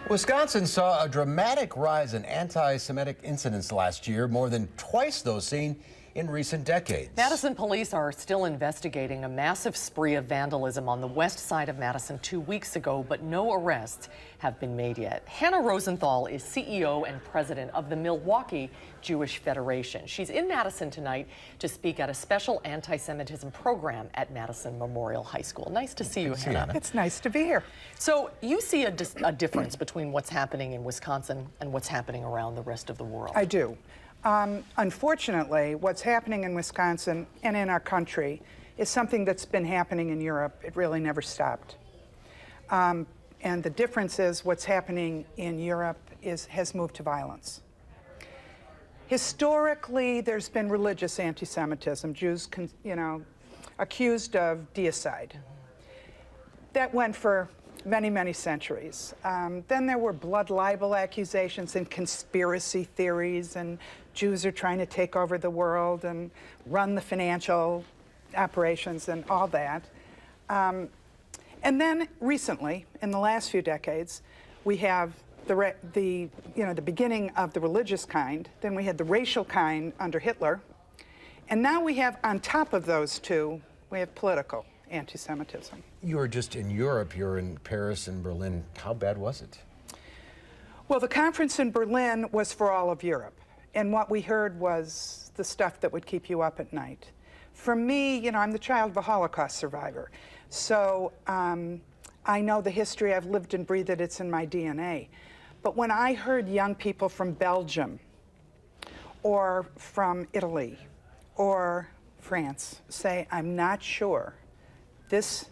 Wisconsin saw a dramatic rise in anti-Semitic incidents last year, more than twice those seen in recent decades. Madison police are still investigating a massive spree of vandalism on the west side of Madison 2 weeks ago, but no arrests have been made yet. Hannah Rosenthal is CEO and president of the Milwaukee Jewish Federation. She's in Madison tonight to speak at a special anti-Semitism program at Madison Memorial High School. Nice to see you, Hannah. It's nice to be here. So you see a difference between what's happening in Wisconsin and what's happening around the rest of the world? I do. Unfortunately, what's happening in Wisconsin and in our country is something that's been happening in Europe. It really never stopped. And the difference is what's happening in Europe has moved to violence. Historically, there's been religious anti-Semitism, Jews, accused of deicide. That went for many, many centuries. Then there were blood libel accusations and conspiracy theories, and Jews are trying to take over the world and run the financial operations and all that. And then recently, in the last few decades, we have the beginning of the religious kind, then we had the racial kind under Hitler, and now we have, on top of those two, we have political anti-Semitism. You're just in Europe, you're in Paris and Berlin. How bad was it? Well, the conference in Berlin was for all of Europe, and what we heard was the stuff that would keep you up at night. For me, I'm the child of a Holocaust survivor, so I know the history, I've lived and breathed it, it's in my DNA. But when I heard young people from Belgium, or from Italy, or France say, I'm not sure this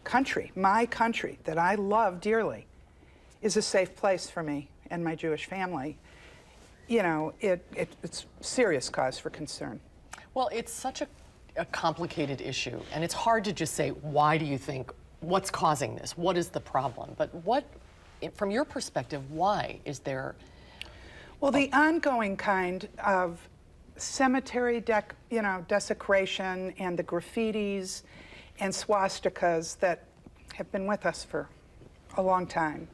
country, my country, that I love dearly, is a safe place for me and my Jewish family, it's serious cause for concern. Well, it's such a complicated issue, and it's hard to just say, why do you think, what's causing this? What is the problem? But from your perspective, why is there? Well, the ongoing kind of cemetery desecration and the graffitis and swastikas that have been with us for a long time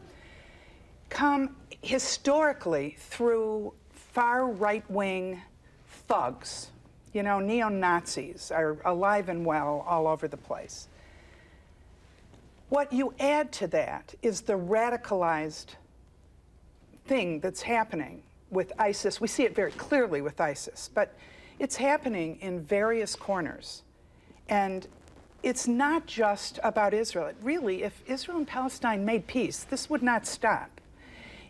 come historically through far right-wing thugs. Neo-Nazis are alive and well all over the place. What you add to that is the radicalized thing that's happening with ISIS. We see it very clearly with ISIS, but it's happening in various corners. And it's not just about Israel. Really, if Israel and Palestine made peace, this would not stop.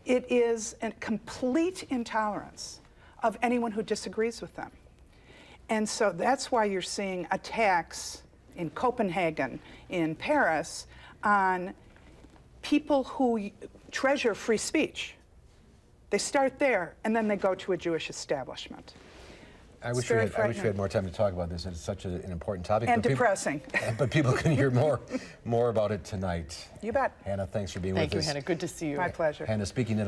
It is a complete intolerance of anyone who disagrees with them. And so that's why you're seeing attacks in Copenhagen, in Paris, on people who treasure free speech. They start there, and then they go to a Jewish establishment. I wish we had more time to talk about this. It's such an important topic. And depressing. But people can hear more about it tonight. You bet. Hannah, thanks for being with us. Thank you, Hannah. Good to see you. My pleasure. Hannah, speaking tonight.